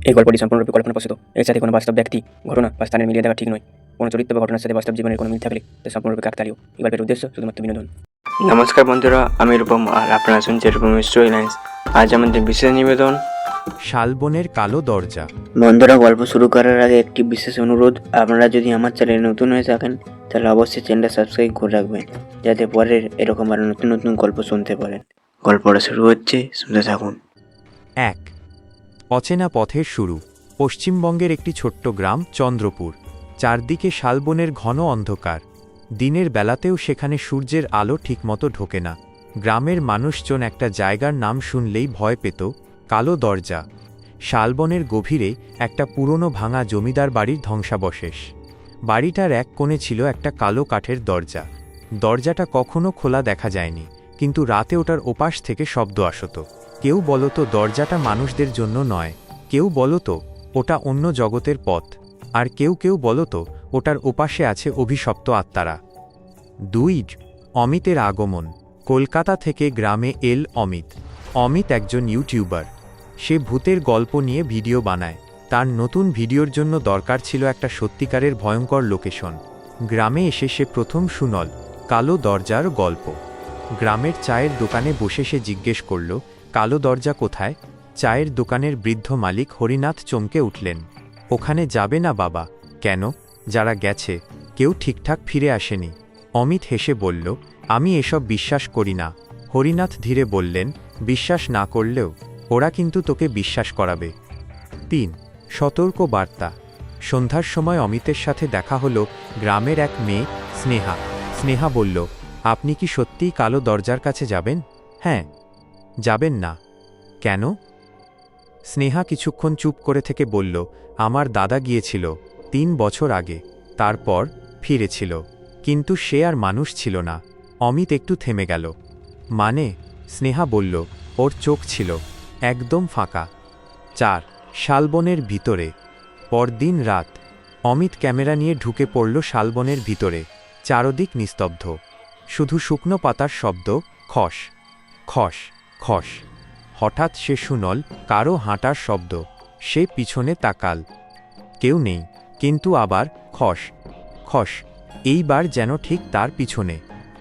এই গল্পটি সম্পূর্ণরূপে কল্পনাপ্রসূত। এর সাথে কোনো বাস্তব ব্যক্তি, ঘটনা বা স্থানের মিলিয়ে দেওয়া ঠিক নয়। কোনো চরিত্র বা ঘটনার সাথে বাস্তব জীবনের কোনো মিল থাকলে তা সম্পূর্ণরূপে কাকতালীয়। এই গল্পের উদ্দেশ্য শুধুমাত্র বিনোদন। নমস্কার বন্ধুরা, আমি রূপম আর আপনারা শুনছেন রূপম স্টোরি লাইন্স। আজ আমাদের বিশেষ নিবেদন শালবনের কালো দরজা। বন্ধুরা, গল্প শুরু করার আগে একটি বিশেষ অনুরোধ, আপনারা যদি আমার চ্যানেলে নতুন হয়ে থাকেন তাহলে অবশ্যই চ্যানেলটা সাবস্ক্রাইব করে রাখবেন, যাতে পরের এরকম আরও নতুন নতুন গল্প শুনতে পারেন। গল্পটা শুরু হচ্ছে, শুনতে থাকুন। 1। অচেনা পথের শুরু। পশ্চিমবঙ্গের একটি ছোট্ট গ্রাম চন্দ্রপুর। চারদিকে শালবনের ঘন অন্ধকার। দিনের বেলাতেও সেখানে সূর্যের আলো ঠিকমতো ঢোকে না। গ্রামের মানুষজন একটা জায়গার নাম শুনলেই ভয় পেত, কালো দরজা। শালবনের গভীরে একটা পুরনো ভাঙা জমিদার বাড়ির ধ্বংসাবশেষ। বাড়িটার এক কোণে ছিল একটা কালো কাঠের দরজা। দরজাটা কখনো খোলা দেখা যায়নি, কিন্তু রাতে ওটার ওপাশ থেকে শব্দ আসত। কেউ বলতো দরজাটা মানুষদের জন্য নয়, কেউ বলতো ওটা অন্য জগতের পথ, আর কেউ কেউ বলতো ওটার ওপাশে আছে অভিশপ্ত আত্মারা। 2। অমিতের আগমন। কলকাতা থেকে গ্রামে এল অমিত। অমিত একজন ইউটিউবার। সে ভূতের গল্প নিয়ে ভিডিও বানায়। তার নতুন ভিডিওর জন্য দরকার ছিল একটা সত্যিকারের ভয়ঙ্কর লোকেশন। গ্রামে এসে সে প্রথম শুনল কালো দরজার গল্প। গ্রামের চায়ের দোকানে বসে সে জিজ্ঞেস করল, কালো দরজা কোথায়? চায়ের দোকানের বৃদ্ধ মালিক হরিনাথ চমকে উঠলেন। ওখানে যাবে না বাবা। কেন? যারা গেছে কেউ ঠিকঠাক ফিরে আসেনি। অমিত হেসে বলল, আমি এসব বিশ্বাস করি না। হরিনাথ ধীরে বললেন, বিশ্বাস না করলেও ওরা কিন্তু তোকে বিশ্বাস করাবে। 3। সতর্ক বার্তা। সন্ধ্যার সময় অমিতের সাথে দেখা হলো গ্রামের এক মেয়ে, স্নেহা। স্নেহা বলল, আপনি কি সত্যিই কালো দরজার কাছে যাবেন? হ্যাঁ। যাবেন না কেন? স্নেহা কিছুক্ষণ চুপ করে থেকে বলল, আমার দাদা গিয়েছিল 3 বছর আগে, তারপর ফিরেছিল, কিন্তু সে আর মানুষ ছিল না। অমিত একটু থেমে গেল। মানে? স্নেহা বলল, ওর চোখ ছিল একদম ফাঁকা। 4। শালবনের ভিতরে। পরদিন রাত অমিত ক্যামেরা নিয়ে ঢুকে পড়ল শালবনের ভিতরে। চারদিক নিস্তব্ধ, শুধু শুকনো পাতার শব্দ, খস খস খস। হঠাৎ সে শুনল কারো হাঁটার শব্দ। সে পিছনে তাকাল, কেউ নেই, কিন্তু আবার খস খস, এইবার যেন ঠিক তার পিছনে।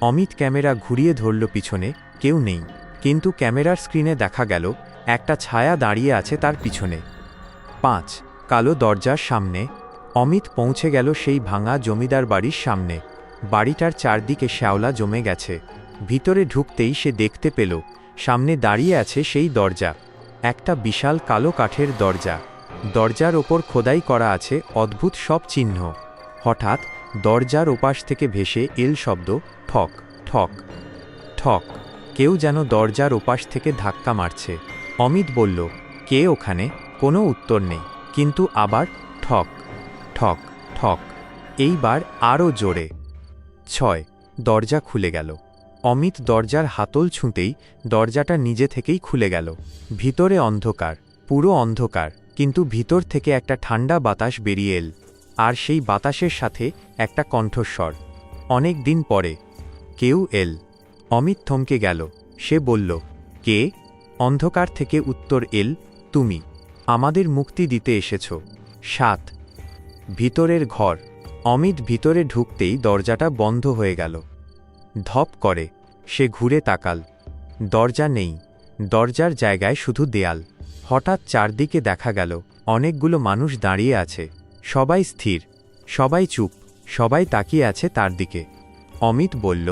অমিত ক্যামেরা ঘুরিয়ে ধরল, পিছনে কেউ নেই, কিন্তু ক্যামেরার স্ক্রিনে দেখা গেল একটা ছায়া দাঁড়িয়ে আছে তার পিছনে। 5। কালো দরজার সামনে। অমিত পৌঁছে গেল সেই ভাঙা জমিদার বাড়ির সামনে। বাড়িটার চারদিকে শ্যাওলা জমে গেছে। ভিতরে ঢুকতেই সে দেখতে পেল সামনে দাঁড়িয়ে আছে সেই দরজা, একটা বিশাল কালো কাঠের দরজা। দরজার ওপর খোদাই করা আছে অদ্ভুত সব চিহ্ন। হঠাৎ দরজার ওপাশ থেকে ভেসে এল শব্দ, ঠক ঠক ঠক। কেউ যেন দরজার ওপাশ থেকে ধাক্কা মারছে। অমিত বলল, কে ওখানে? কোনো উত্তর নেই, কিন্তু আবার ঠক ঠক ঠক, এইবার আরও জোরে। 6। দরজা খুলে গেল। অমিত দরজার হাতল ছুঁতেই দরজাটা নিজে থেকেই খুলে গেল। ভিতরে অন্ধকার, পুরো অন্ধকার, কিন্তু ভিতর থেকে একটা ঠান্ডা বাতাস বেরিয়ে এল, আর সেই বাতাসের সাথে একটা কণ্ঠস্বর, অনেক দিন পরে কেউ এল। অমিত থমকে গেল। সে বলল, কে? অন্ধকার থেকে উত্তর এল, তুমি আমাদের মুক্তি দিতে এসেছ। 7। ভিতরের ঘর। অমিত ভিতরে ঢুকতেই দরজাটা বন্ধ হয়ে গেল। ধপ করে সে ঘুরে তাকাল। দরজা নেই, দরজার জায়গায় শুধু দেয়াল। হঠাৎ চারদিকে দেখা গেল অনেকগুলো মানুষ দাঁড়িয়ে আছে, সবাই স্থির, সবাই চুপ, সবাই তাকিয়ে আছে তার দিকে। অমিত বলল,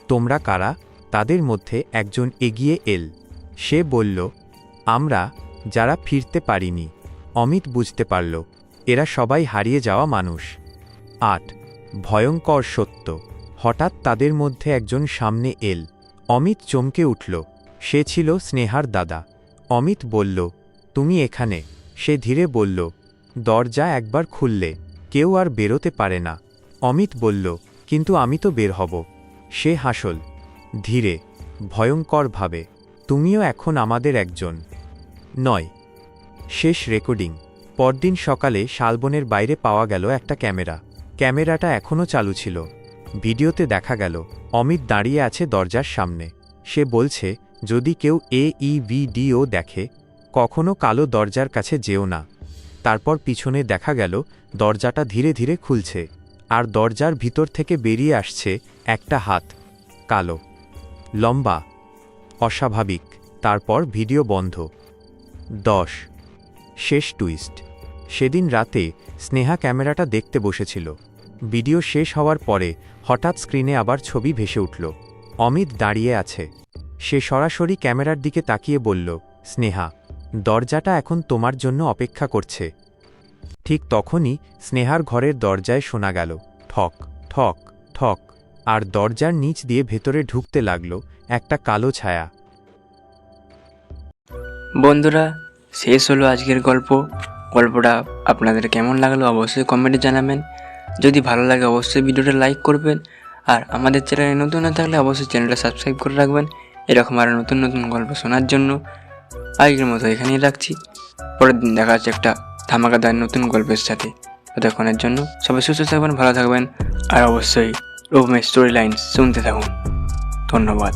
তোমরা কারা? তাদের মধ্যে একজন এগিয়ে এল। সে বলল, আমরা যারা ফিরতে পারিনি। অমিত বুঝতে পারল এরা সবাই হারিয়ে যাওয়া মানুষ। 8। ভয়ঙ্কর সত্য। হঠাৎ তাদের মধ্যে একজন সামনে এল। অমিত চমকে উঠল। সে ছিল স্নেহার দাদা। অমিত বলল, তুমি এখানে? সে ধীরে বলল, দরজা একবার খুললে কেউ আর বেরোতে পারে না। অমিত বলল, কিন্তু আমি তো বের হব। সে হাসল ধীরে, ভয়ঙ্করভাবে, তুমিও এখন আমাদের একজন। 9। শেষ রেকর্ডিং। পরদিন সকালে শালবনের বাইরে পাওয়া গেল একটা ক্যামেরা। ক্যামেরাটা এখনও চালু ছিল। ভিডিওতে দেখা গেল অমিত দাঁড়িয়ে আছে দরজার সামনে। সে বলছে, যদি কেউ এই ভিডিও দেখে, কখনো কালো দরজার কাছে যেও না। তারপর পিছনে দেখা গেল দরজাটা ধীরে ধীরে খুলছে, আর দরজার ভিতর থেকে বেরিয়ে আসছে একটা হাত, কালো, লম্বা, অস্বাভাবিক। তারপর ভিডিও বন্ধ। 10 শেষ টুইস্ট। সেদিন রাতে স্নেহা ক্যামেরাটা দেখতে বসেছিল। ভিডিও শেষ হওয়ার পরে হঠাৎ স্ক্রিনে আবার ছবি ভেসে উঠল। অমিত দাঁড়িয়ে আছে। সে সরাসরি ক্যামেরার দিকে তাকিয়ে বলল, স্নেহা, দরজাটা এখন তোমার জন্য অপেক্ষা করছে। ঠিক তখনই স্নেহার ঘরের দরজায় শোনা গেল ঠক ঠক ঠক, আর দরজার নিচ দিয়ে ভেতরে ঢুকতে লাগল একটা কালো ছায়া। বন্ধুরা, শেষ হলো আজকের গল্পটা আপনাদের কেমন লাগলো অবশ্যই কমেন্টে জানাবেন। যদি ভালো লাগে অবশ্যই ভিডিওটা লাইক করবেন, আর আমাদের চ্যানেলে নতুন না থাকলে অবশ্যই চ্যানেলটা সাবস্ক্রাইব করে রাখবেন এরকম আরও নতুন নতুন গল্প শোনার জন্য। আজকের মতো এখানেই রাখছি। পরের দিন দেখা যাচ্ছে একটা ধামাকাদার নতুন গল্পের সাথে। ততক্ষণের জন্য সবাই সুস্থ থাকবেন, ভালো থাকবেন, আর অবশ্যই রূপমের স্টোরি লাইন শুনতে থাকুন। ধন্যবাদ।